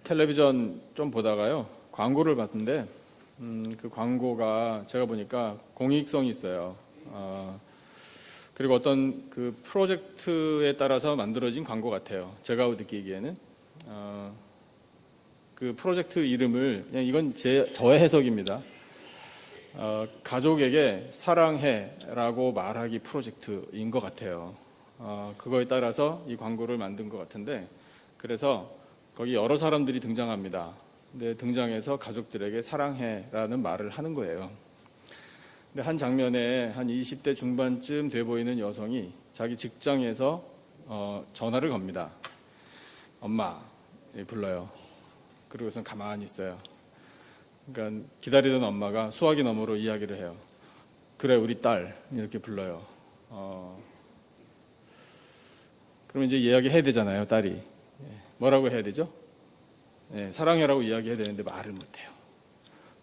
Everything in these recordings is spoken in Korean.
텔레비전 좀 보다가요, 광고를 봤는데, 그 광고가 제가 보니까 공익성이 있어요. 그리고 어떤 그 프로젝트에 따라서 만들어진 광고 같아요. 제가 느끼기에는. 그 프로젝트 이름을, 그냥 이건 저의 해석입니다. 가족에게 사랑해라고 말하기 프로젝트인 것 같아요. 그거에 따라서 이 광고를 만든 것 같은데, 그래서 거기 여러 사람들이 등장합니다. 근데 등장해서 가족들에게 사랑해라는 말을 하는 거예요. 근데 한 장면에 한 20대 중반쯤 돼 보이는 여성이 자기 직장에서 전화를 겁니다. 엄마, 불러요. 그러고선 가만히 있어요. 그러니까 기다리던 엄마가 수화기 너머로 이야기를 해요. 그래, 우리 딸, 이렇게 불러요. 그러면 이제 이야기해야 되잖아요, 딸이. 뭐라고 해야 되죠? 사랑해라고 이야기해야 되는데 말을 못해요.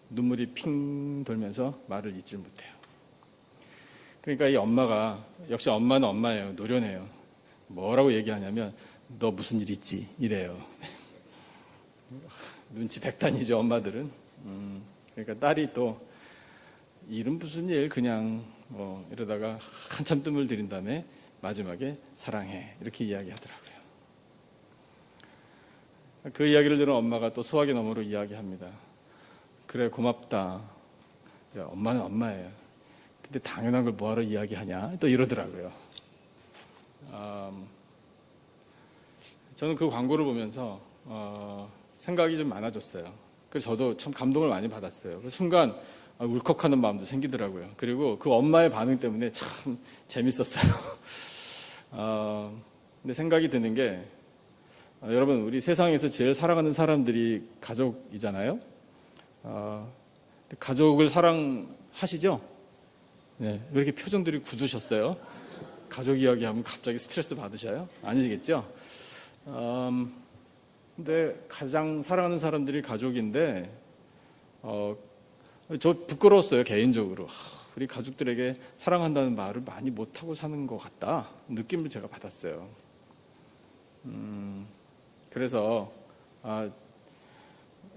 눈물이 핑 돌면서 말을 잇질 못해요. 그러니까 이 엄마가, 역시 엄마는 엄마예요. 노련해요. 뭐라고 얘기하냐면, 너 무슨 일 있지? 이래요. 눈치 백단이죠, 엄마들은. 그러니까 딸이 또 일은 무슨 일, 그냥 이러다가 한참 뜸을 들인 다음에 마지막에 사랑해, 이렇게 이야기하더라고요. 그 이야기를 들은 엄마가 또 수화기 너머로 이야기합니다. 그래, 고맙다. 야, 엄마는 엄마예요. 근데 당연한 걸 뭐하러 이야기하냐? 또 이러더라고요. 저는 그 광고를 보면서 생각이 좀 많아졌어요. 그래서 저도 참 감동을 많이 받았어요. 그 순간 울컥하는 마음도 생기더라고요. 그리고 그 엄마의 반응 때문에 참 재밌었어요. 근데 생각이 드는 게, 여러분, 우리 세상에서 제일 사랑하는 사람들이 가족이잖아요. 가족을 사랑하시죠? 네, 왜 이렇게 표정들이 굳으셨어요? 가족 이야기하면 갑자기 스트레스 받으셔요? 아니겠죠? 근데 가장 사랑하는 사람들이 가족인데, 저 부끄러웠어요, 개인적으로. 우리 가족들에게 사랑한다는 말을 많이 못하고 사는 것 같다, 느낌을 제가 받았어요. 그래서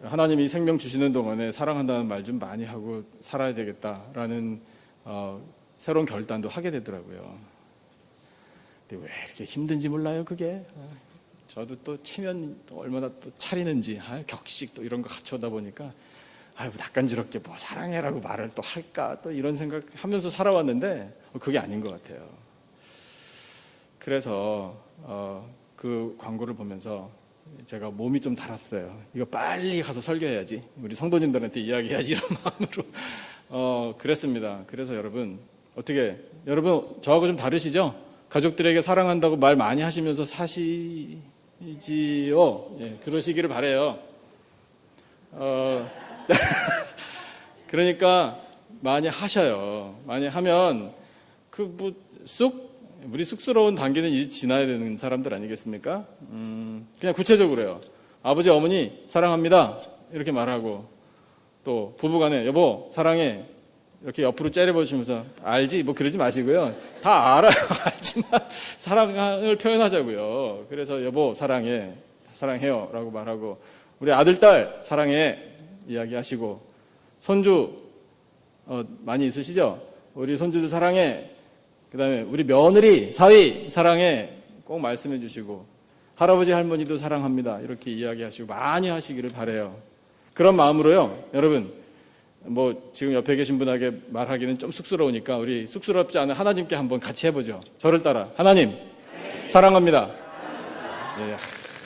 하나님이 생명 주시는 동안에 사랑한다는 말 좀 많이 하고 살아야 되겠다라는 새로운 결단도 하게 되더라고요. 근데 왜 이렇게 힘든지 몰라요, 그게. 저도 또 체면 얼마나 또 차리는지, 격식 또 이런 거 갖춰다 보니까 낯간지럽게 뭐 사랑해라고 말을 또 할까, 또 이런 생각하면서 살아왔는데 그게 아닌 것 같아요. 그래서 그 광고를 보면서 제가 몸이 좀 달았어요. 이거 빨리 가서 설교해야지, 우리 성도님들한테 이야기해야지, 이런 마음으로 그랬습니다. 그래서 여러분, 여러분 저하고 좀 다르시죠? 가족들에게 사랑한다고 말 많이 하시면서 사시지요? 그러시기를 바라요. 그러니까 많이 하셔요. 많이 하면 우리 쑥스러운 단계는 이제 지나야 되는 사람들 아니겠습니까? 그냥 구체적으로요. 아버지, 어머니 사랑합니다, 이렇게 말하고, 또 부부간에 여보 사랑해, 이렇게 옆으로 째려보시면서 알지? 뭐 그러지 마시고요. 다 알아요. 알지만 사랑을 표현하자고요. 그래서 여보 사랑해, 사랑해요 라고 말하고, 우리 아들, 딸 사랑해 이야기하시고, 손주 많이 있으시죠? 우리 손주들 사랑해. 그 다음에 우리 며느리, 사위 사랑해 꼭 말씀해 주시고, 할아버지, 할머니도 사랑합니다, 이렇게 이야기하시고 많이 하시기를 바라요. 그런 마음으로요, 여러분, 뭐 지금 옆에 계신 분에게 말하기는 좀 쑥스러우니까 우리 쑥스럽지 않은 하나님께 한번 같이 해보죠. 저를 따라. 하나님, 사랑합니다. 네,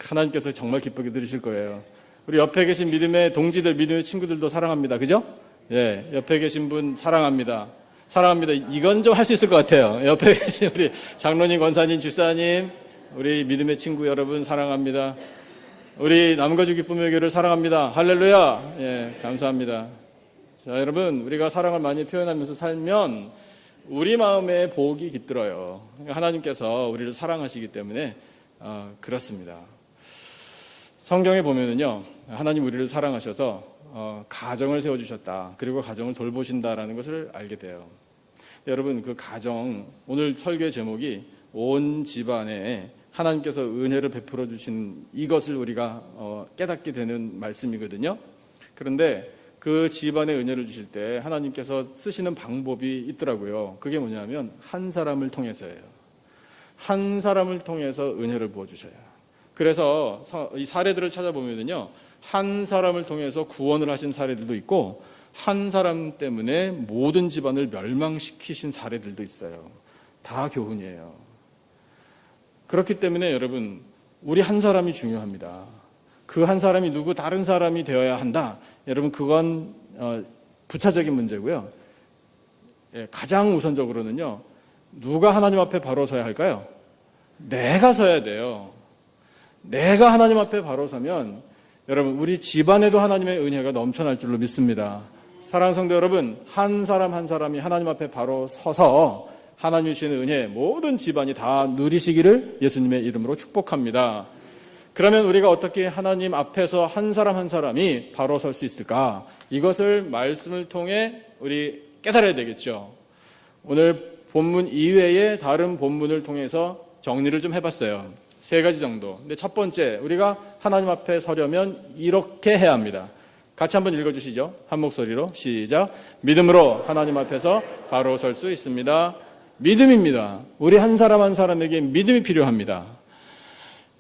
하나님께서 정말 기쁘게 들으실 거예요. 우리 옆에 계신 믿음의 동지들, 믿음의 친구들도 사랑합니다. 그죠? 예, 옆에 계신 분 사랑합니다. 사랑합니다. 이건 좀 할 수 있을 것 같아요. 옆에 계신 우리 장로님, 권사님, 집사님, 우리 믿음의 친구 여러분 사랑합니다. 우리 남가주 기쁨의 교회를 사랑합니다. 할렐루야. 예, 감사합니다. 자, 여러분, 우리가 사랑을 많이 표현하면서 살면 우리 마음에 복이 깃들어요. 하나님께서 우리를 사랑하시기 때문에 그렇습니다. 성경에 보면은요, 하나님 우리를 사랑하셔서 가정을 세워주셨다, 그리고 가정을 돌보신다라는 것을 알게 돼요. 여러분, 그 가정, 오늘 설교의 제목이 온 집안에 하나님께서 은혜를 베풀어 주신 이것을 우리가 깨닫게 되는 말씀이거든요. 그런데 그 집안에 은혜를 주실 때 하나님께서 쓰시는 방법이 있더라고요. 그게 뭐냐면 한 사람을 통해서예요. 한 사람을 통해서 은혜를 부어주셔요. 그래서 이 사례들을 찾아보면요, 한 사람을 통해서 구원을 하신 사례들도 있고 한 사람 때문에 모든 집안을 멸망시키신 사례들도 있어요. 다 교훈이에요. 그렇기 때문에 여러분, 우리 한 사람이 중요합니다. 그 한 사람이 누구 다른 사람이 되어야 한다. 여러분, 그건 부차적인 문제고요. 가장 우선적으로는요, 누가 하나님 앞에 바로 서야 할까요? 내가 서야 돼요. 내가 하나님 앞에 바로 서면 여러분, 우리 집안에도 하나님의 은혜가 넘쳐날 줄로 믿습니다. 사랑하는 성도 여러분, 한 사람 한 사람이 하나님 앞에 바로 서서 하나님이 주시는 은혜 모든 집안이 다 누리시기를 예수님의 이름으로 축복합니다. 그러면 우리가 어떻게 하나님 앞에서 한 사람 한 사람이 바로 설 수 있을까? 이것을 말씀을 통해 우리 깨달아야 되겠죠. 오늘 본문 이외에 다른 본문을 통해서 정리를 좀 해봤어요. 3가지 정도. 근데 첫 번째, 우리가 하나님 앞에 서려면 이렇게 해야 합니다. 같이 한번 읽어주시죠. 한 목소리로 시작. 믿음으로 하나님 앞에서 바로 설 수 있습니다. 믿음입니다. 우리 한 사람 한 사람에게 믿음이 필요합니다.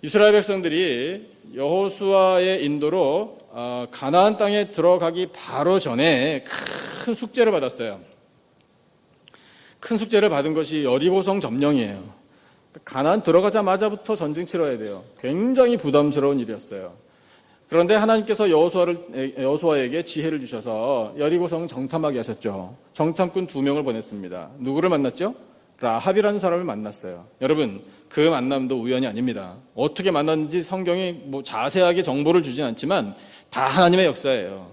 이스라엘 백성들이 여호수아의 인도로 가나안 땅에 들어가기 바로 전에 큰 숙제를 받았어요. 큰 숙제를 받은 것이 여리고성 점령이에요. 가나안 들어가자마자부터 전쟁 치러야 돼요. 굉장히 부담스러운 일이었어요. 그런데 하나님께서 여호수아에게 지혜를 주셔서 여리고성 정탐하게 하셨죠. 정탐꾼 2명을 보냈습니다. 누구를 만났죠? 라합이라는 사람을 만났어요. 여러분, 그 만남도 우연이 아닙니다. 어떻게 만났는지 성경이 자세하게 정보를 주진 않지만 다 하나님의 역사예요.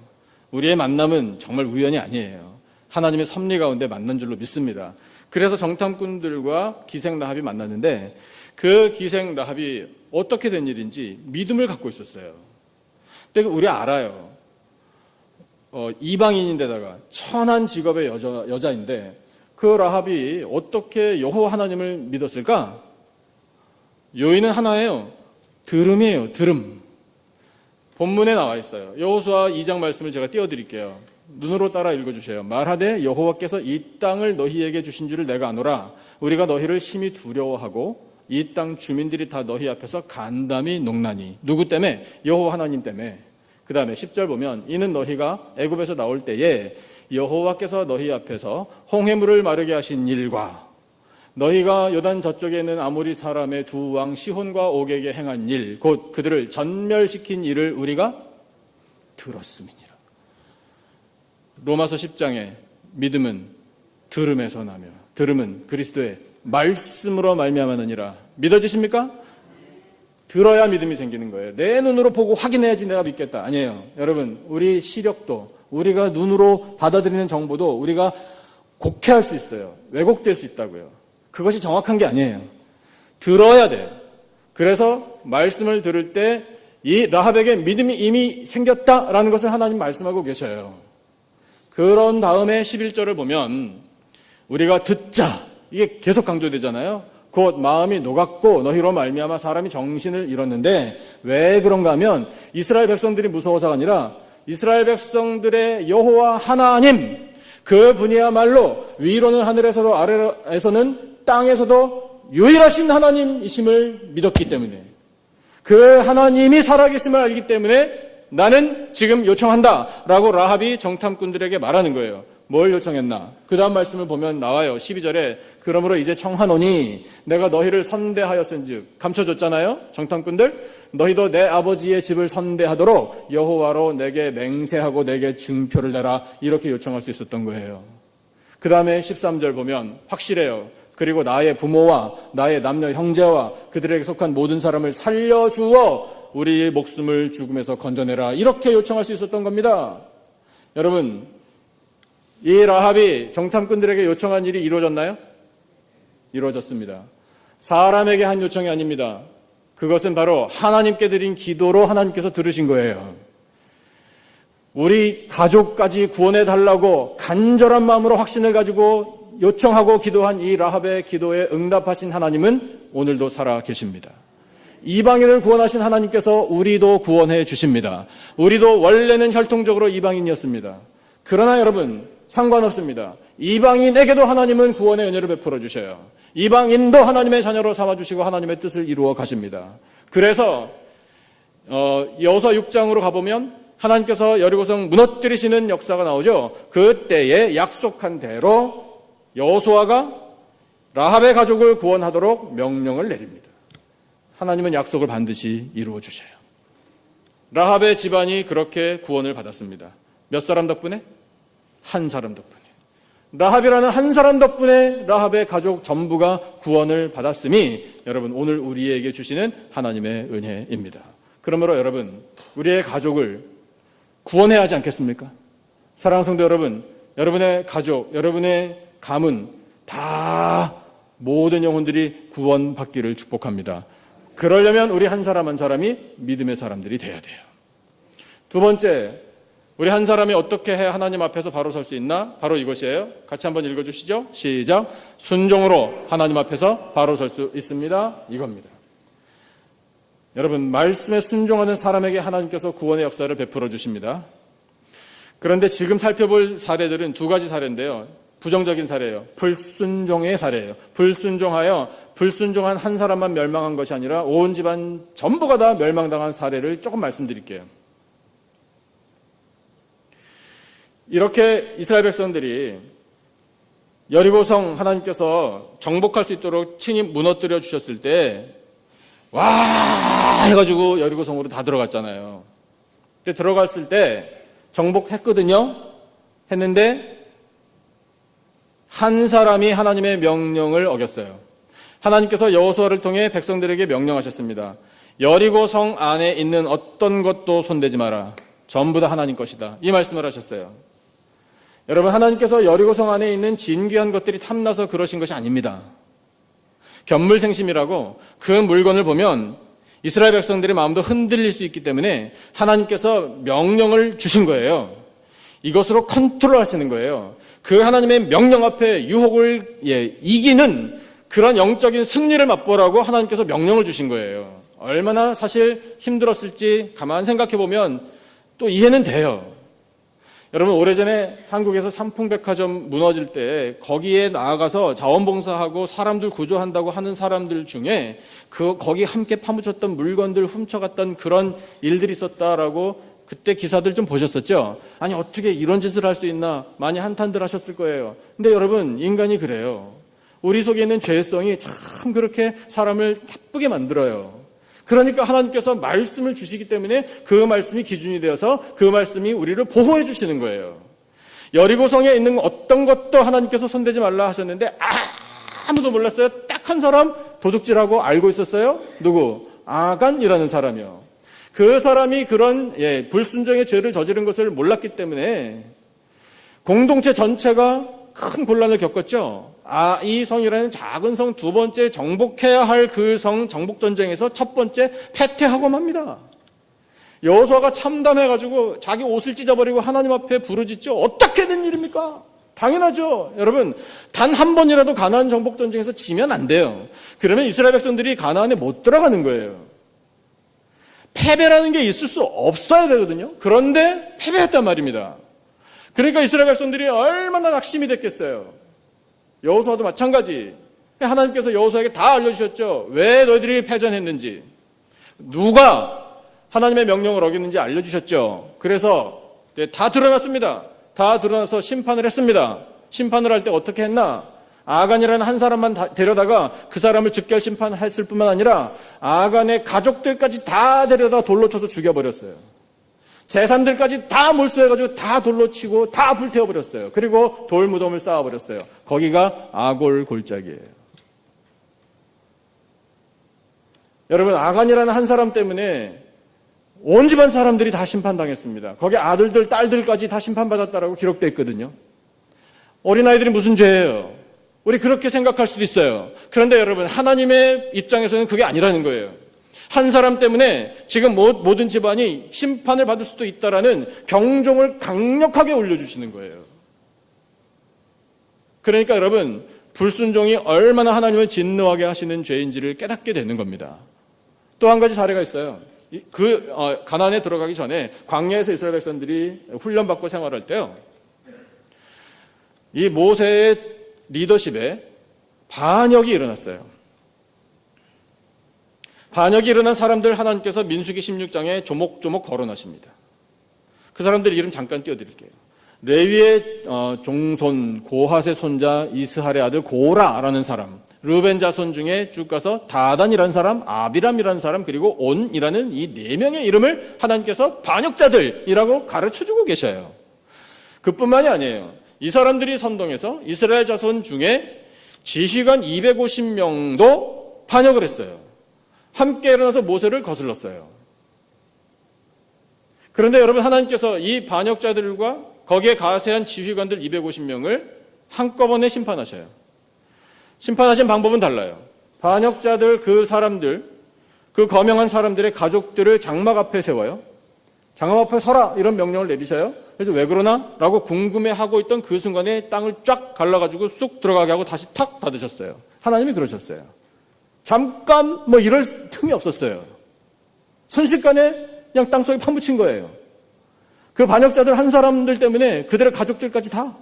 우리의 만남은 정말 우연이 아니에요. 하나님의 섭리 가운데 만난 줄로 믿습니다. 그래서 정탐꾼들과 기생 라합이 만났는데 그 기생 라합이 어떻게 된 일인지 믿음을 갖고 있었어요. 근데 우리 알아요. 이방인인데다가 천한 직업의 여자인데 그 라합이 어떻게 여호와 하나님을 믿었을까? 요인은 하나예요. 들음이에요. 들음. 본문에 나와 있어요. 여호수아 2장 말씀을 제가 띄워드릴게요. 눈으로 따라 읽어주세요. 말하되 여호와께서 이 땅을 너희에게 주신 줄을 내가 아노라. 우리가 너희를 심히 두려워하고 이 땅 주민들이 다 너희 앞에서 간담이 녹나니. 누구 때문에? 여호와 하나님 때문에. 그 다음에 10절 보면 이는 너희가 애굽에서 나올 때에 여호와께서 너희 앞에서 홍해물을 마르게 하신 일과 너희가 요단 저쪽에 있는 아모리 사람의 2왕 시혼과 옥에게 행한 일, 곧 그들을 전멸시킨 일을 우리가 들었음이니라. 로마서 10장에 믿음은 들음에서 나며 들음은 그리스도의 말씀으로 말미암았느니라. 믿어지십니까? 들어야 믿음이 생기는 거예요. 내 눈으로 보고 확인해야지 내가 믿겠다. 아니에요. 여러분, 우리 시력도, 우리가 눈으로 받아들이는 정보도 우리가 곡해할 수 있어요. 왜곡될 수 있다고요. 그것이 정확한 게 아니에요. 들어야 돼요. 그래서 말씀을 들을 때 이 라합에게 믿음이 이미 생겼다라는 것을 하나님 말씀하고 계셔요. 그런 다음에 11절을 보면 우리가 듣자, 이게 계속 강조되잖아요. 곧 마음이 녹았고 너희로 말미암아 사람이 정신을 잃었는데 왜 그런가 하면 이스라엘 백성들이 무서워서가 아니라 이스라엘 백성들의 여호와 하나님, 그분이야말로 위로는 하늘에서도 아래에서는 땅에서도 유일하신 하나님이심을 믿었기 때문에, 그 하나님이 살아계심을 알기 때문에 나는 지금 요청한다 라고 라합이 정탐꾼들에게 말하는 거예요. 뭘 요청했나? 그 다음 말씀을 보면 나와요. 12절에 그러므로 이제 청하노니 내가 너희를 선대하였은즉, 감춰줬잖아요. 정탐꾼들, 너희도 내 아버지의 집을 선대하도록 여호와로 내게 맹세하고 내게 증표를 내라, 이렇게 요청할 수 있었던 거예요. 그 다음에 13절 보면 확실해요. 그리고 나의 부모와 나의 남녀 형제와 그들에게 속한 모든 사람을 살려주어 우리의 목숨을 죽음에서 건져내라, 이렇게 요청할 수 있었던 겁니다. 여러분, 이 라합이 정탐꾼들에게 요청한 일이 이루어졌나요? 이루어졌습니다. 사람에게 한 요청이 아닙니다. 그것은 바로 하나님께 드린 기도로 하나님께서 들으신 거예요. 우리 가족까지 구원해 달라고 간절한 마음으로 확신을 가지고 요청하고 기도한 이 라합의 기도에 응답하신 하나님은 오늘도 살아 계십니다. 이방인을 구원하신 하나님께서 우리도 구원해 주십니다. 우리도 원래는 혈통적으로 이방인이었습니다. 그러나 여러분, 상관없습니다. 이방인에게도 하나님은 구원의 은혜를 베풀어 주셔요. 이방인도 하나님의 자녀로 삼아주시고 하나님의 뜻을 이루어 가십니다. 그래서 여호수아 6장으로 가보면 하나님께서 여리고성 무너뜨리시는 역사가 나오죠. 그때에 약속한 대로 여호수아가 라합의 가족을 구원하도록 명령을 내립니다. 하나님은 약속을 반드시 이루어 주셔요. 라합의 집안이 그렇게 구원을 받았습니다. 몇 사람 덕분에? 한 사람 덕분에. 라합이라는 한 사람 덕분에 라합의 가족 전부가 구원을 받았음이 여러분 오늘 우리에게 주시는 하나님의 은혜입니다. 그러므로 여러분, 우리의 가족을 구원해야 하지 않겠습니까? 사랑하는 성도 여러분, 여러분의 가족, 여러분의 가문 다 모든 영혼들이 구원받기를 축복합니다. 그러려면 우리 한 사람 한 사람이 믿음의 사람들이 돼야 돼요. 두 번째, 우리 한 사람이 어떻게 해야 하나님 앞에서 바로 설 수 있나? 바로 이것이에요. 같이 한번 읽어주시죠. 시작. 순종으로 하나님 앞에서 바로 설 수 있습니다. 이겁니다. 여러분, 말씀에 순종하는 사람에게 하나님께서 구원의 역사를 베풀어 주십니다. 그런데 지금 살펴볼 사례들은 두 가지 사례인데요. 부정적인 사례예요. 불순종의 사례예요. 불순종한 한 사람만 멸망한 것이 아니라 온 집안 전부가 다 멸망당한 사례를 조금 말씀드릴게요. 이렇게 이스라엘 백성들이 여리고성 하나님께서 정복할 수 있도록 친히 무너뜨려 주셨을 때 와 해가지고 여리고성으로 다 들어갔잖아요. 근데 들어갔을 때 정복했거든요. 했는데 한 사람이 하나님의 명령을 어겼어요. 하나님께서 여호수아를 통해 백성들에게 명령하셨습니다. 여리고성 안에 있는 어떤 것도 손대지 마라. 전부 다 하나님 것이다. 이 말씀을 하셨어요. 여러분, 하나님께서 여리고성 안에 있는 진귀한 것들이 탐나서 그러신 것이 아닙니다. 견물생심이라고 그 물건을 보면 이스라엘 백성들의 마음도 흔들릴 수 있기 때문에 하나님께서 명령을 주신 거예요. 이것으로 컨트롤하시는 거예요. 그 하나님의 명령 앞에 유혹을 이기는 그런 영적인 승리를 맛보라고 하나님께서 명령을 주신 거예요. 얼마나 사실 힘들었을지 가만 생각해 보면 또 이해는 돼요. 여러분, 오래전에 한국에서 삼풍백화점 무너질 때 거기에 나아가서 자원봉사하고 사람들 구조한다고 하는 사람들 중에 거기 함께 파묻혔던 물건들 훔쳐갔던 그런 일들이 있었다라고 그때 기사들 좀 보셨었죠? 아니, 어떻게 이런 짓을 할 수 있나 많이 한탄들 하셨을 거예요. 근데 여러분, 인간이 그래요. 우리 속에 있는 죄성이 참 그렇게 사람을 나쁘게 만들어요. 그러니까 하나님께서 말씀을 주시기 때문에 그 말씀이 기준이 되어서 그 말씀이 우리를 보호해 주시는 거예요. 여리고성에 있는 어떤 것도 하나님께서 손대지 말라 하셨는데 아무도 몰랐어요. 딱 한 사람 도둑질하고 알고 있었어요. 누구? 아간이라는 사람이요. 그 사람이 그런 불순종의 죄를 저지른 것을 몰랐기 때문에 공동체 전체가 큰 곤란을 겪었죠. 이 성이라는 작은 성 두 번째 정복해야 할 그 성 정복전쟁에서 첫 번째 패퇴하고 맙니다. 여호수아가 참담해가지고 자기 옷을 찢어버리고 하나님 앞에 부르짖죠. 어떻게 된 일입니까? 당연하죠. 여러분, 단 한 번이라도 가나안 정복전쟁에서 지면 안 돼요. 그러면 이스라엘 백성들이 가나안에 못 들어가는 거예요. 패배라는 게 있을 수 없어야 되거든요. 그런데 패배했단 말입니다. 그러니까 이스라엘 백성들이 얼마나 낙심이 됐겠어요. 여호수아도 마찬가지. 하나님께서 여호수아에게 다 알려주셨죠. 왜 너희들이 패전했는지, 누가 하나님의 명령을 어겼는지 알려주셨죠. 그래서 다 드러났습니다. 다 드러나서 심판을 했습니다. 심판을 할 때 어떻게 했나? 아간이라는 한 사람만 데려다가 그 사람을 즉결 심판했을 뿐만 아니라 아간의 가족들까지 다 데려다 돌로 쳐서 죽여버렸어요. 재산들까지 다 몰수해가지고 다 돌로 치고 다 불태워버렸어요. 그리고 돌무덤을 쌓아버렸어요. 거기가 아골 골짜기예요. 여러분, 아간이라는 한 사람 때문에 온 집안 사람들이 다 심판당했습니다. 거기 아들들, 딸들까지 다 심판받았다라고 기록되어 있거든요. 어린아이들이 무슨 죄예요? 우리 그렇게 생각할 수도 있어요. 그런데 여러분, 하나님의 입장에서는 그게 아니라는 거예요. 한 사람 때문에 지금 모든 집안이 심판을 받을 수도 있다라는 경종을 강력하게 올려주시는 거예요. 그러니까 여러분, 불순종이 얼마나 하나님을 진노하게 하시는 죄인지를 깨닫게 되는 겁니다. 또 한 가지 사례가 있어요. 가나안에 들어가기 전에 광야에서 이스라엘 백성들이 훈련받고 생활할 때요, 이 모세의 리더십에 반역이 일어났어요. 반역이 일어난 사람들 하나님께서 민수기 16장에 조목조목 거론하십니다. 그 사람들 이름 잠깐 띄워드릴게요. 레위의 종손 고핫의 손자 이스할의 아들 고라라는 사람, 르벤 자손 중에 쭉 가서 다단이라는 사람, 아비람이라는 사람, 그리고 온이라는 이 네 명의 이름을 하나님께서 반역자들이라고 가르쳐주고 계셔요. 그뿐만이 아니에요. 이 사람들이 선동해서 이스라엘 자손 중에 지휘관 250명도 반역을 했어요. 함께 일어나서 모세를 거슬렀어요. 그런데 여러분, 하나님께서 이 반역자들과 거기에 가세한 지휘관들 250명을 한꺼번에 심판하셔요. 심판하신 방법은 달라요. 반역자들, 그 사람들, 그 거명한 사람들의 가족들을 장막 앞에 세워요. 장막 앞에 서라, 이런 명령을 내리셔요. 그래서 왜 그러나? 라고 궁금해하고 있던 그 순간에 땅을 쫙 갈라가지고 쑥 들어가게 하고 다시 탁 닫으셨어요. 하나님이 그러셨어요. 잠깐 이럴 틈이 없었어요. 순식간에 그냥 땅속에 파묻힌 거예요. 그 반역자들 한 사람들 때문에 그들의 가족들까지 다.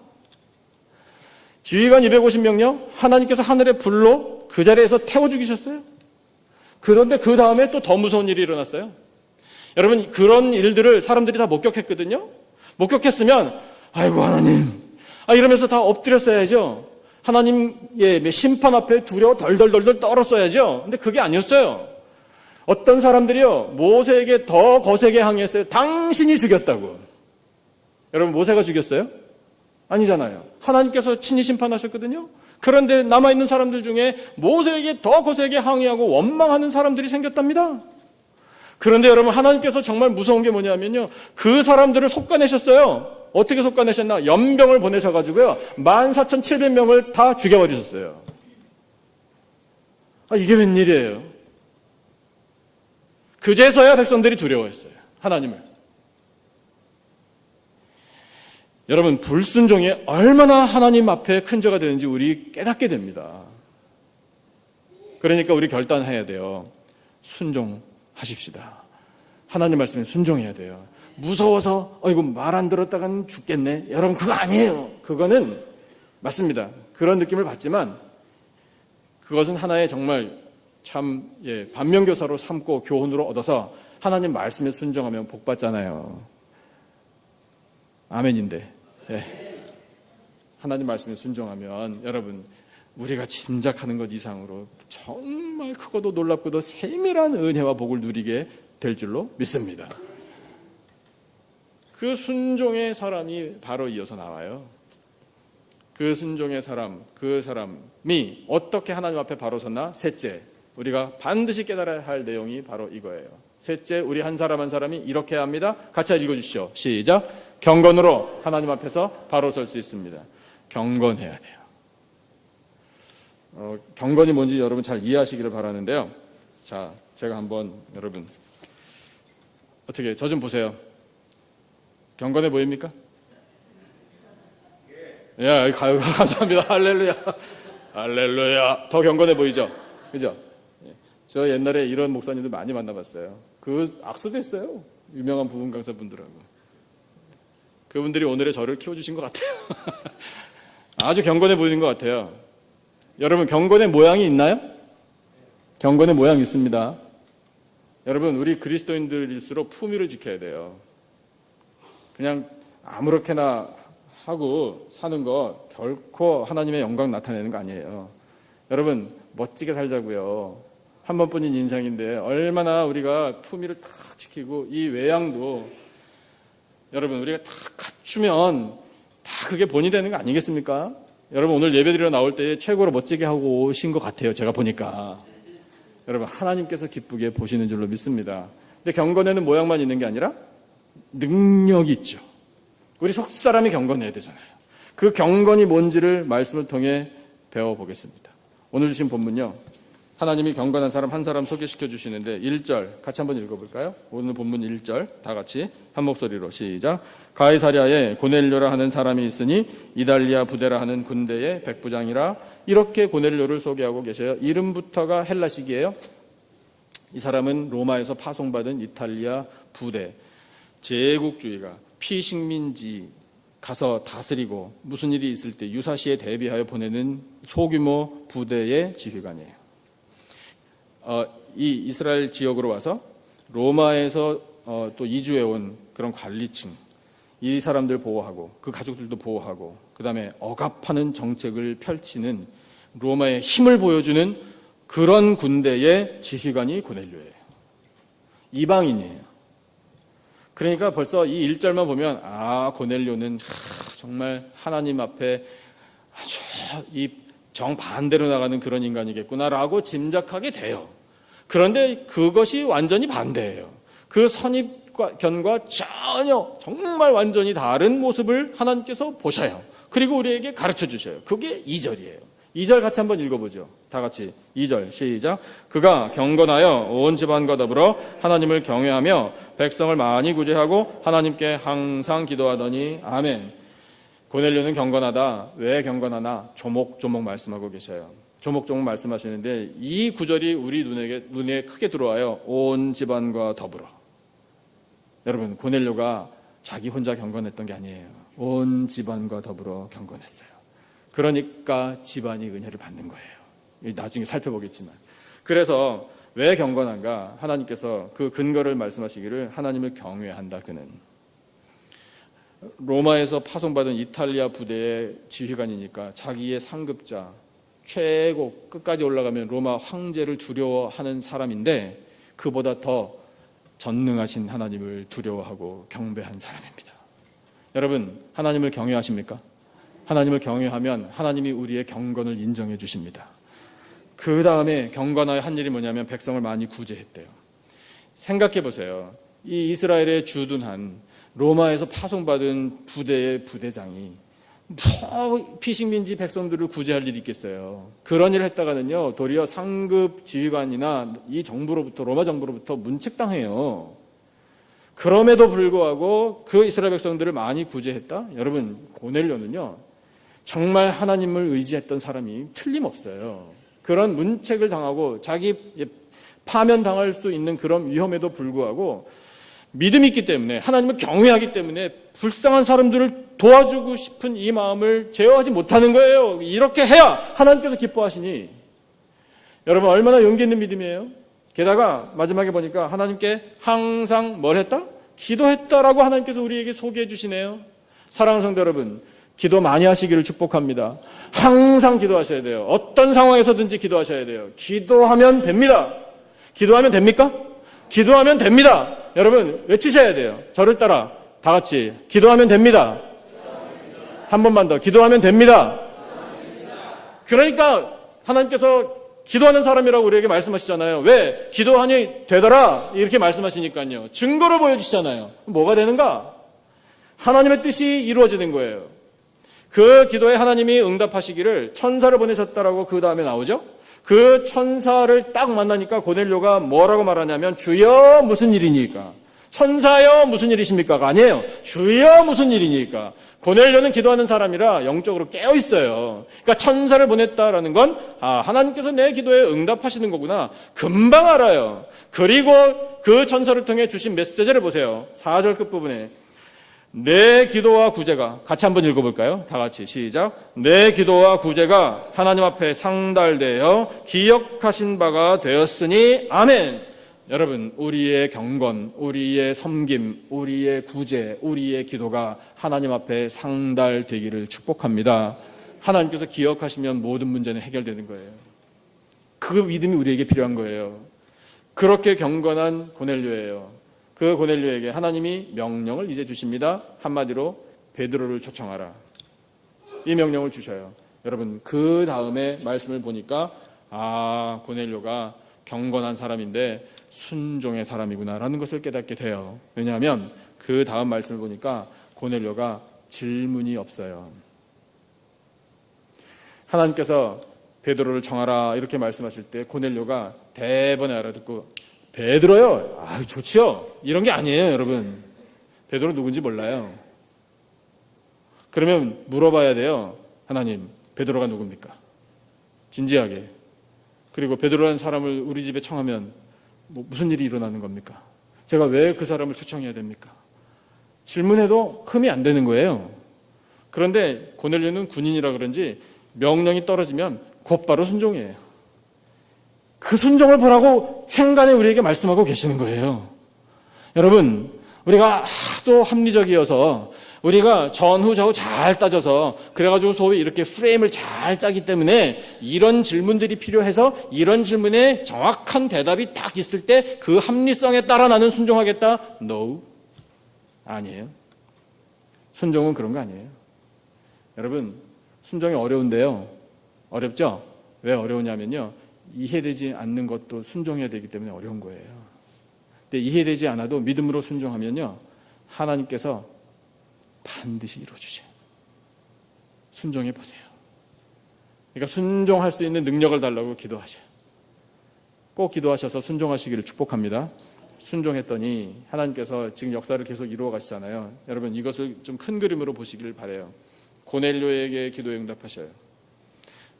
지휘관 250명요, 하나님께서 하늘의 불로 그 자리에서 태워 죽이셨어요. 그런데 그 다음에 또 더 무서운 일이 일어났어요. 여러분, 그런 일들을 사람들이 다 목격했거든요. 목격했으면 아이고 하나님, 이러면서 다 엎드렸어야죠. 하나님의 심판 앞에 두려워 덜덜덜 떨었어야죠. 근데 그게 아니었어요. 어떤 사람들이요, 모세에게 더 거세게 항의했어요. 당신이 죽였다고. 여러분, 모세가 죽였어요? 아니잖아요. 하나님께서 친히 심판하셨거든요. 그런데 남아있는 사람들 중에 모세에게 더 거세게 항의하고 원망하는 사람들이 생겼답니다. 그런데 여러분, 하나님께서 정말 무서운 게 뭐냐면요, 그 사람들을 솎아내셨어요. 어떻게 솎아내셨나? 연병을 보내셔가지고요, 14,700명을 다 죽여버리셨어요. 이게 웬일이에요? 그제서야 백성들이 두려워했어요, 하나님을. 여러분, 불순종이 얼마나 하나님 앞에 큰 죄가 되는지 우리 깨닫게 됩니다. 그러니까 우리 결단해야 돼요. 순종하십시다. 하나님 말씀에 순종해야 돼요. 무서워서 이거 말 안 들었다가는 죽겠네, 여러분, 그거 아니에요. 그거는 맞습니다. 그런 느낌을 받지만 그것은 하나의 정말 참 반면교사로 삼고 교훈으로 얻어서 하나님 말씀에 순종하면 복 받잖아요. 아멘인데, 하나님 말씀에 순종하면 여러분, 우리가 짐작하는 것 이상으로 정말 크고도 놀랍고도 세밀한 은혜와 복을 누리게 될 줄로 믿습니다. 그 순종의 사람이 바로 이어서 나와요. 그 순종의 사람, 그 사람이 어떻게 하나님 앞에 바로 섰나? 셋째, 우리가 반드시 깨달아야 할 내용이 바로 이거예요. 셋째, 우리 한 사람 한 사람이 이렇게 해야 합니다. 같이 읽어주시죠. 시작. 경건으로 하나님 앞에서 바로 설 수 있습니다. 경건해야 돼요. 경건이 뭔지 여러분 잘 이해하시기를 바라는데요. 자, 제가 한번 여러분 어떻게 저 좀 보세요. 경건해 보입니까? 야, 감사합니다. 할렐루야. 할렐루야. 더 경건해 보이죠? 그죠? 저 옛날에 이런 목사님들 많이 만나봤어요. 그 악수됐어요. 유명한 부분 강사분들하고. 그분들이 오늘의 저를 키워주신 것 같아요. 아주 경건해 보이는 것 같아요. 여러분, 경건의 모양이 있나요? 경건의 모양이 있습니다. 여러분, 우리 그리스도인들일수록 품위를 지켜야 돼요. 그냥 아무렇게나 하고 사는 거 결코 하나님의 영광 나타내는 거 아니에요. 여러분, 멋지게 살자고요. 한 번뿐인 인생인데 얼마나 우리가 품위를 탁 지키고 이 외양도 여러분 우리가 다 갖추면 다 그게 본이 되는 거 아니겠습니까? 여러분, 오늘 예배드리러 나올 때 최고로 멋지게 하고 오신 것 같아요. 제가 보니까. 여러분, 하나님께서 기쁘게 보시는 줄로 믿습니다. 근데 경건에는 모양만 있는 게 아니라 능력이 있죠. 우리 속 사람이 경건해야 되잖아요. 그 경건이 뭔지를 말씀을 통해 배워보겠습니다. 오늘 주신 본문요, 하나님이 경건한 사람 한 사람 소개시켜 주시는데 1절 같이 한번 읽어볼까요? 오늘 본문 1절 다 같이 한 목소리로 시작. 가이사랴에 고넬료라 하는 사람이 있으니 이달리아 부대라 하는 군대의 백부장이라. 이렇게 고넬료를 소개하고 계셔요. 이름부터가 헬라식이에요. 이 사람은 로마에서 파송받은 이탈리아 부대, 제국주의가 피식민지 가서 다스리고 무슨 일이 있을 때 유사시에 대비하여 보내는 소규모 부대의 지휘관이에요. 이 이스라엘 지역으로 와서 로마에서 또 이주해 온 그런 관리층, 이 사람들 보호하고 그 가족들도 보호하고 그 다음에 억압하는 정책을 펼치는 로마의 힘을 보여주는 그런 군대의 지휘관이 고넬료예요. 이방인이에요. 그러니까 벌써 이 1절만 보면 고넬료는 정말 하나님 앞에 아주 이 정반대로 나가는 그런 인간이겠구나라고 짐작하게 돼요. 그런데 그것이 완전히 반대예요. 그 선입견과 전혀 정말 완전히 다른 모습을 하나님께서 보셔요. 그리고 우리에게 가르쳐 주셔요. 그게 2절이에요. 2절 같이 한번 읽어보죠. 다 같이 2절 시작. 그가 경건하여 온 집안과 더불어 하나님을 경외하며 백성을 많이 구제하고 하나님께 항상 기도하더니 아멘. 고넬료는 경건하다. 왜 경건하나? 조목조목 말씀하고 계셔요. 조목조목 말씀하시는데 이 구절이 우리 눈에 크게 들어와요. 온 집안과 더불어. 여러분, 고넬료가 자기 혼자 경건했던 게 아니에요. 온 집안과 더불어 경건했어요. 그러니까 집안이 은혜를 받는 거예요. 나중에 살펴보겠지만. 그래서 왜 경건한가? 하나님께서 그 근거를 말씀하시기를 하나님을 경외한다. 그는 로마에서 파송받은 이탈리아 부대의 지휘관이니까 자기의 상급자 최고 끝까지 올라가면 로마 황제를 두려워하는 사람인데 그보다 더 전능하신 하나님을 두려워하고 경배한 사람입니다. 여러분, 하나님을 경외하십니까? 하나님을 경외하면 하나님이 우리의 경건을 인정해 주십니다. 그 다음에 경건하여 한 일이 뭐냐면 백성을 많이 구제했대요. 생각해 보세요. 이 이스라엘에 주둔한 로마에서 파송받은 부대의 부대장이 피식민지 백성들을 구제할 일이 있겠어요. 그런 일을 했다가는요, 도리어 상급 지휘관이나 이 정부로부터, 로마 정부로부터 문책당해요. 그럼에도 불구하고 그 이스라엘 백성들을 많이 구제했다? 여러분, 고넬료는요 정말 하나님을 의지했던 사람이 틀림없어요. 그런 문책을 당하고 자기 파면당할 수 있는 그런 위험에도 불구하고 믿음이 있기 때문에, 하나님을 경외하기 때문에 불쌍한 사람들을 도와주고 싶은 이 마음을 제어하지 못하는 거예요. 이렇게 해야 하나님께서 기뻐하시니. 여러분, 얼마나 용기 있는 믿음이에요. 게다가 마지막에 보니까 하나님께 항상 뭘 했다? 기도했다라고 하나님께서 우리에게 소개해 주시네요. 사랑하는 성도 여러분, 기도 많이 하시기를 축복합니다. 항상 기도하셔야 돼요. 어떤 상황에서든지 기도하셔야 돼요. 기도하면 됩니다. 기도하면 됩니까? 기도하면 됩니다. 여러분, 외치셔야 돼요. 저를 따라 다 같이 기도하면 됩니다. 한 번만 더. 기도하면 됩니다. 그러니까 하나님께서 기도하는 사람이라고 우리에게 말씀하시잖아요. 왜? 기도하니 되더라 이렇게 말씀하시니까요. 증거를 보여주시잖아요. 뭐가 되는가? 하나님의 뜻이 이루어지는 거예요. 그 기도에 하나님이 응답하시기를 천사를 보내셨다라고 그 다음에 나오죠. 그 천사를 딱 만나니까 고넬료가 뭐라고 말하냐면 주여 무슨 일이니까, 천사여 무슨 일이십니까가 아니에요. 주여 무슨 일이니까. 고넬료는 기도하는 사람이라 영적으로 깨어 있어요. 그러니까 천사를 보냈다라는 건 하나님께서 내 기도에 응답하시는 거구나 금방 알아요. 그리고 그 천사를 통해 주신 메시지를 보세요. 4절 끝부분에 내 기도와 구제가, 같이 한번 읽어볼까요? 다 같이 시작. 내 기도와 구제가 하나님 앞에 상달되어 기억하신 바가 되었으니 아멘. 여러분, 우리의 경건, 우리의 섬김, 우리의 구제, 우리의 기도가 하나님 앞에 상달되기를 축복합니다. 하나님께서 기억하시면 모든 문제는 해결되는 거예요. 그 믿음이 우리에게 필요한 거예요. 그렇게 경건한 고넬료예요. 그 고넬료에게 하나님이 명령을 이제 주십니다. 한마디로 베드로를 초청하라. 이 명령을 주셔요. 여러분, 그 다음에 말씀을 보니까 고넬료가 경건한 사람인데 순종의 사람이구나라는 것을 깨닫게 돼요. 왜냐하면 그 다음 말씀을 보니까 고넬료가 질문이 없어요. 하나님께서 베드로를 청하라 이렇게 말씀하실 때 고넬료가 대번에 알아듣고 베드로요? 좋지요. 이런 게 아니에요, 여러분. 베드로 누군지 몰라요. 그러면 물어봐야 돼요. 하나님, 베드로가 누굽니까? 진지하게. 그리고 베드로라는 사람을 우리 집에 청하면 무슨 일이 일어나는 겁니까? 제가 왜 그 사람을 초청해야 됩니까? 질문해도 흠이 안 되는 거예요. 그런데 고넬료는 군인이라 그런지 명령이 떨어지면 곧바로 순종해요. 그 순종을 보라고 행간에 우리에게 말씀하고 계시는 거예요. 여러분, 우리가 하도 합리적이어서 우리가 전후 좌우 잘 따져서 그래가지고 소위 이렇게 프레임을 잘 짜기 때문에 이런 질문들이 필요해서 이런 질문에 정확한 대답이 딱 있을 때 그 합리성에 따라 나는 순종하겠다? No. 아니에요. 순종은 그런 거 아니에요. 여러분, 순종이 어려운데요. 어렵죠? 왜 어려우냐면요. 이해되지 않는 것도 순종해야 되기 때문에 어려운 거예요. 근데 이해되지 않아도 믿음으로 순종하면요. 하나님께서 반드시 이루어주세요. 순종해 보세요. 그러니까 순종할 수 있는 능력을 달라고 기도하셔요. 꼭 기도하셔서 순종하시기를 축복합니다. 순종했더니 하나님께서 지금 역사를 계속 이루어 가시잖아요. 여러분, 이것을 좀 큰 그림으로 보시기를 바라요. 고넬료에게 기도에 응답하셔요.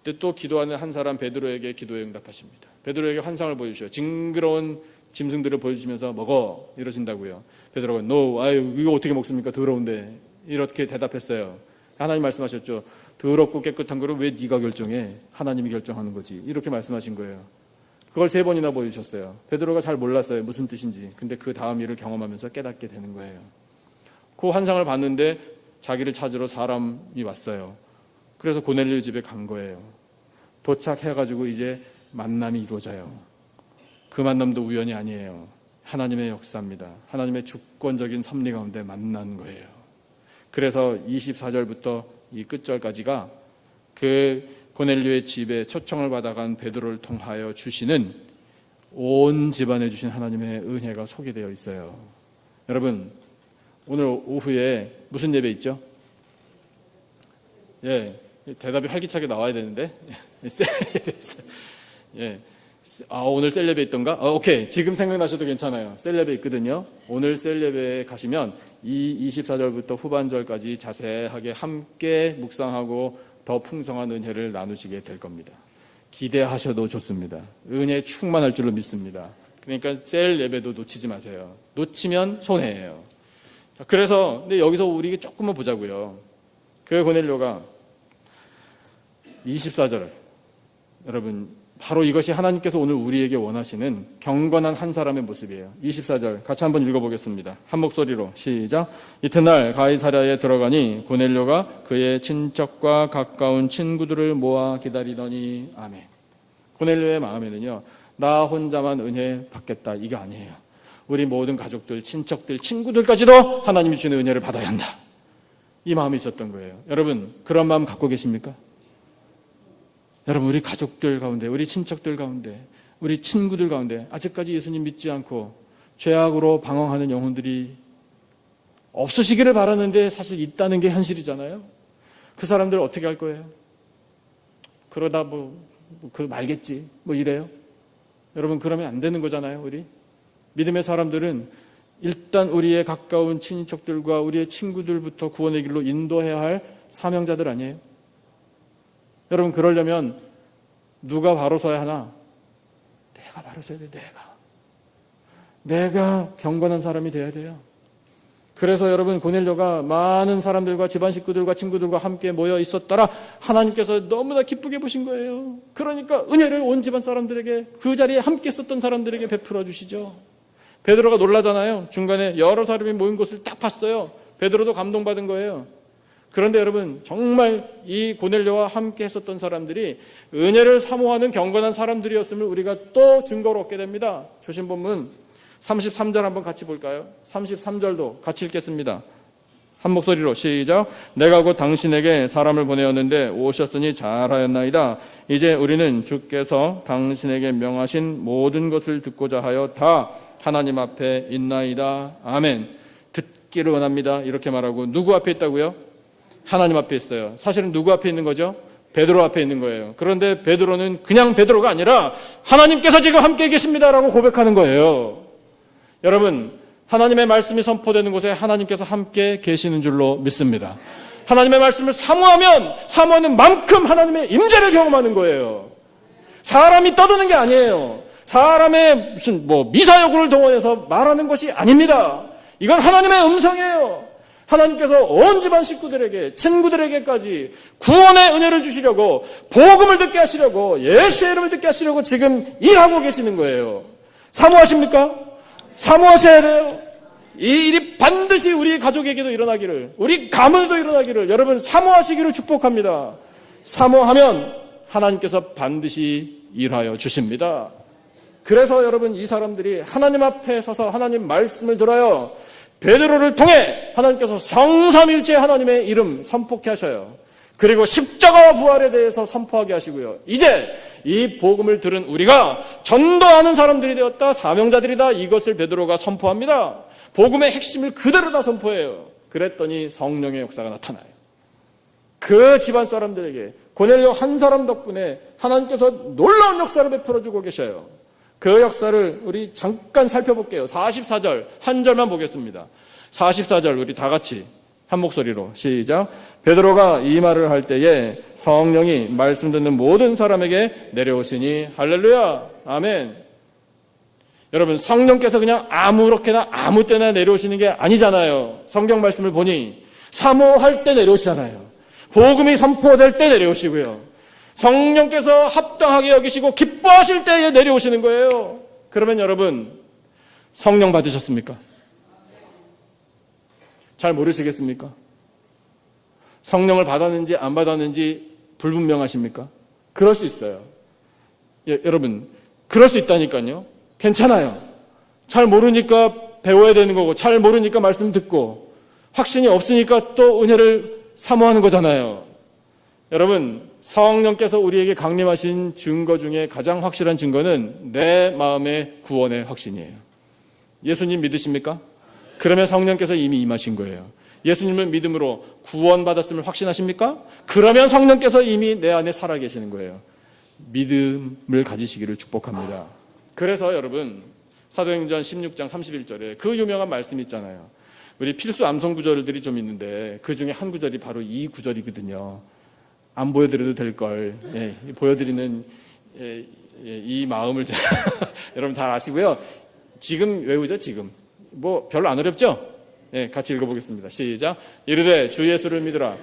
근데 또 기도하는 한 사람 베드로에게 기도에 응답하십니다. 베드로에게 환상을 보여주셔요. 징그러운 짐승들을 보여주시면서 먹어 이러신다고요. 베드로가 No, 아유 이거 어떻게 먹습니까? 더러운데 이렇게 대답했어요. 하나님 말씀하셨죠. 더럽고 깨끗한 거를 왜 네가 결정해? 하나님이 결정하는 거지. 이렇게 말씀하신 거예요. 그걸 3번이나 보여주셨어요. 베드로가 잘 몰랐어요. 무슨 뜻인지. 근데 그 다음 일을 경험하면서 깨닫게 되는 거예요. 그 환상을 봤는데 자기를 찾으러 사람이 왔어요. 그래서 고넬료 집에 간 거예요. 도착해가지고 이제 만남이 이루어져요. 그 만남도 우연이 아니에요. 하나님의 역사입니다. 하나님의 주권적인 섭리 가운데 만난 거예요. 그래서 24절부터 이 끝절까지가 그 고넬료의 집에 초청을 받아간 베드로를 통하여 주시는 온 집안에 주신 하나님의 은혜가 소개되어 있어요. 여러분, 오늘 오후에 무슨 예배 있죠? 예, 대답이 활기차게 나와야 되는데 셀 예배 있어요. 예, 오늘 셀 예배 있던가? 오케이, 지금 생각나셔도 괜찮아요. 셀 예배 있거든요. 오늘 셀 예배에 가시면 이 24절부터 후반절까지 자세하게 함께 묵상하고 더 풍성한 은혜를 나누시게 될 겁니다. 기대하셔도 좋습니다. 은혜 충만할 줄로 믿습니다. 그러니까 셀 예배도 놓치지 마세요. 놓치면 손해예요. 그래서 근데 여기서 우리 조금만 보자고요. 그 고넬료가 24절, 여러분 바로 이것이 하나님께서 오늘 우리에게 원하시는 경건한 한 사람의 모습이에요. 24절 같이 한번 읽어보겠습니다. 한 목소리로 시작. 이튿날 가이사랴에 들어가니 고넬료가 그의 친척과 가까운 친구들을 모아 기다리더니 아멘. 고넬료의 마음에는요, 나 혼자만 은혜 받겠다 이게 아니에요. 우리 모든 가족들, 친척들, 친구들까지도 하나님이 주는 은혜를 받아야 한다. 이 마음이 있었던 거예요. 여러분, 그런 마음 갖고 계십니까? 여러분, 우리 가족들 가운데, 우리 친척들 가운데, 우리 친구들 가운데 아직까지 예수님 믿지 않고 죄악으로 방황하는 영혼들이 없으시기를 바라는데 사실 있다는 게 현실이잖아요. 그 사람들 어떻게 할 거예요? 그러다 그 말겠지 이래요. 여러분, 그러면 안 되는 거잖아요. 우리 믿음의 사람들은 일단 우리의 가까운 친인척들과 우리의 친구들부터 구원의 길로 인도해야 할 사명자들 아니에요? 여러분, 그러려면 누가 바로 서야 하나? 내가 바로 서야 돼. 내가 경건한 사람이 돼야 돼요. 그래서 여러분, 고넬료가 많은 사람들과 집안 식구들과 친구들과 함께 모여 있었더라 하나님께서 너무나 기쁘게 보신 거예요. 그러니까 은혜를 온 집안 사람들에게, 그 자리에 함께 있었던 사람들에게 베풀어 주시죠. 베드로가 놀라잖아요. 중간에 여러 사람이 모인 곳을 딱 봤어요. 베드로도 감동받은 거예요. 그런데 여러분, 정말 이 고넬료와 함께 했었던 사람들이 은혜를 사모하는 경건한 사람들이었음을 우리가 또 증거로 얻게 됩니다. 주신 본문 33절 한번 같이 볼까요? 33절도 같이 읽겠습니다. 한 목소리로 시작. 내가 곧 당신에게 사람을 보내었는데 오셨으니 잘하였나이다. 이제 우리는 주께서 당신에게 명하신 모든 것을 듣고자 하여 다 하나님 앞에 있나이다. 아멘. 듣기를 원합니다. 이렇게 말하고 누구 앞에 있다고요? 하나님 앞에 있어요. 사실은 누구 앞에 있는 거죠? 베드로 앞에 있는 거예요. 그런데 베드로는 그냥 베드로가 아니라 하나님께서 지금 함께 계십니다라고 고백하는 거예요. 여러분, 하나님의 말씀이 선포되는 곳에 하나님께서 함께 계시는 줄로 믿습니다. 하나님의 말씀을 사모하면 사모하는 만큼 하나님의 임재를 경험하는 거예요. 사람이 떠드는 게 아니에요. 사람의 무슨 미사여구를 동원해서 말하는 것이 아닙니다. 이건 하나님의 음성이에요. 하나님께서 온 집안 식구들에게, 친구들에게까지 구원의 은혜를 주시려고, 복음을 듣게 하시려고, 예수의 이름을 듣게 하시려고 지금 일하고 계시는 거예요. 사모하십니까? 사모하셔야 돼요. 이 일이 반드시 우리 가족에게도 일어나기를, 우리 가문에도 일어나기를 여러분 사모하시기를 축복합니다. 사모하면 하나님께서 반드시 일하여 주십니다. 그래서 여러분 이 사람들이 하나님 앞에 서서 하나님 말씀을 들어요. 베드로를 통해 하나님께서 성삼일체 하나님의 이름 선포케 하셔요. 그리고 십자가와 부활에 대해서 선포하게 하시고요. 이제 이 복음을 들은 우리가 전도하는 사람들이 되었다, 사명자들이다, 이것을 베드로가 선포합니다. 복음의 핵심을 그대로 다 선포해요. 그랬더니 성령의 역사가 나타나요. 그 집안 사람들에게 고넬료 한 사람 덕분에 하나님께서 놀라운 역사를 베풀어주고 계셔요. 그 역사를 우리 잠깐 살펴볼게요. 44절 한 절만 보겠습니다. 44절 우리 다 같이 한 목소리로 시작. 베드로가 이 말을 할 때에 성령이 말씀 듣는 모든 사람에게 내려오시니 할렐루야 아멘. 여러분 성령께서 그냥 아무렇게나 아무 때나 내려오시는 게 아니잖아요. 성경 말씀을 보니 사모할 때 내려오시잖아요. 복음이 선포될 때 내려오시고요. 성령께서 합당하게 여기시고 기뻐하실 때에 내려오시는 거예요. 그러면 여러분 성령 받으셨습니까? 잘 모르시겠습니까? 성령을 받았는지 안 받았는지 불분명하십니까? 그럴 수 있어요. 여러분 그럴 수 있다니까요. 괜찮아요. 잘 모르니까 배워야 되는 거고, 잘 모르니까 말씀 듣고, 확신이 없으니까 또 은혜를 사모하는 거잖아요. 여러분 성령께서 우리에게 강림하신 증거 중에 가장 확실한 증거는 내 마음의 구원의 확신이에요. 예수님 믿으십니까? 그러면 성령께서 이미 임하신 거예요. 예수님을 믿음으로 구원받았음을 확신하십니까? 그러면 성령께서 이미 내 안에 살아계시는 거예요. 믿음을 가지시기를 축복합니다. 그래서 여러분 사도행전 16장 31절에 그 유명한 말씀이 있잖아요. 우리 필수 암송 구절들이 좀 있는데 그 중에 한 구절이 바로 이 구절이거든요. 안 보여드려도 될걸. 보여드리는 이 마음을 여러분 다 아시고요. 지금 외우죠. 지금 별로 안 어렵죠? 같이 읽어보겠습니다. 시작. 이르되 주 예수를 믿으라.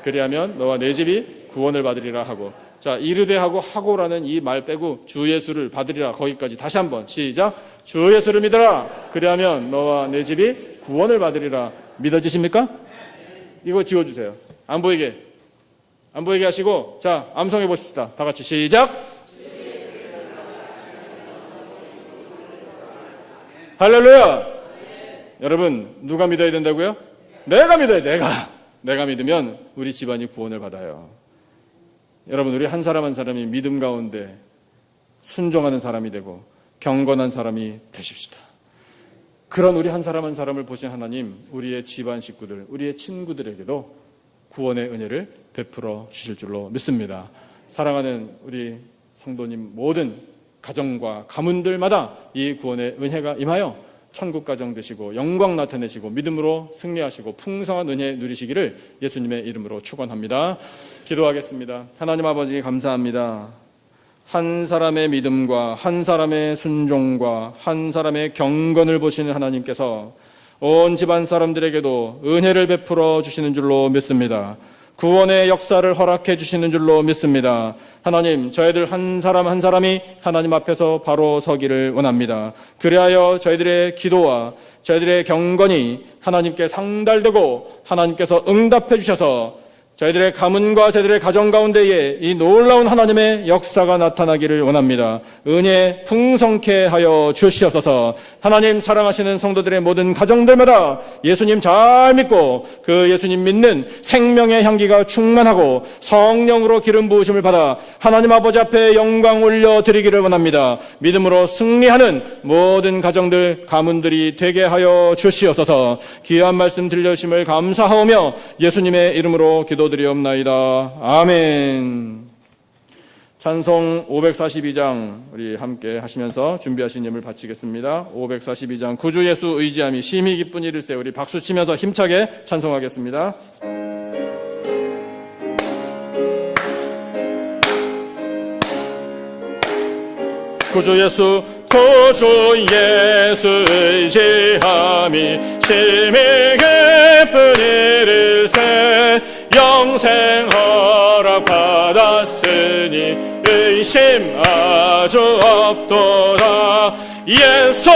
그리하면 너와 내 집이 구원을 받으리라 하고. 자, 이르되 하고라는 이 말 빼고 주 예수를 받으리라 거기까지 다시 한번 시작. 주 예수를 믿으라. 그리하면 너와 내 집이 구원을 받으리라. 믿어지십니까? 이거 지워주세요. 안 보이게 하시고, 자, 암송해 보십시다. 다 같이 시작. 할렐루야. 여러분 누가 믿어야 된다고요? 내가 믿어요. 내가 믿으면 우리 집안이 구원을 받아요. 여러분 우리 한 사람 한 사람이 믿음 가운데 순종하는 사람이 되고 경건한 사람이 되십시다. 그런 우리 한 사람 한 사람을 보신 하나님, 우리의 집안 식구들, 우리의 친구들에게도 구원의 은혜를 베풀어 주실 줄로 믿습니다. 사랑하는 우리 성도님 모든 가정과 가문들마다 이 구원의 은혜가 임하여 천국 가정 되시고 영광 나타내시고 믿음으로 승리하시고 풍성한 은혜 누리시기를 예수님의 이름으로 축원합니다. 기도하겠습니다. 하나님 아버지 감사합니다. 한 사람의 믿음과 한 사람의 순종과 한 사람의 경건을 보시는 하나님께서 온 집안 사람들에게도 은혜를 베풀어 주시는 줄로 믿습니다. 구원의 역사를 허락해 주시는 줄로 믿습니다. 하나님, 저희들 한 사람 한 사람이 하나님 앞에서 바로 서기를 원합니다. 그리하여 저희들의 기도와 저희들의 경건이 하나님께 상달되고 하나님께서 응답해 주셔서 저희들의 가문과 저희들의 가정 가운데에 이 놀라운 하나님의 역사가 나타나기를 원합니다. 은혜 풍성케 하여 주시옵소서. 하나님 사랑하시는 성도들의 모든 가정들마다 예수님 잘 믿고 그 예수님 믿는 생명의 향기가 충만하고 성령으로 기름 부으심을 받아 하나님 아버지 앞에 영광 올려드리기를 원합니다. 믿음으로 승리하는 모든 가정들, 가문들이 되게 하여 주시옵소서. 귀한 말씀 들려주심을 감사하오며 예수님의 이름으로 기도드리옵나이다. 아멘. 찬송 542장 우리 함께 하시면서 준비하신 예물 바치겠습니다. 542장 구주 예수 의지함이 심히 기쁜 일일세. 우리 박수 치면서 힘차게 찬송하겠습니다. 구주 예수 의지함이 심히 기쁜 일일세 영생 허락 받았으니 의심 아주 없도다. 예수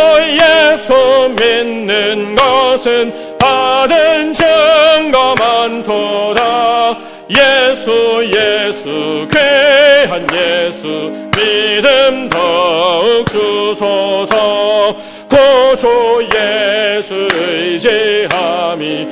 믿는 것은 받은 증거 많도다. 예수 귀한 예수 믿음 더욱 주소서. 구주 예수 의지함이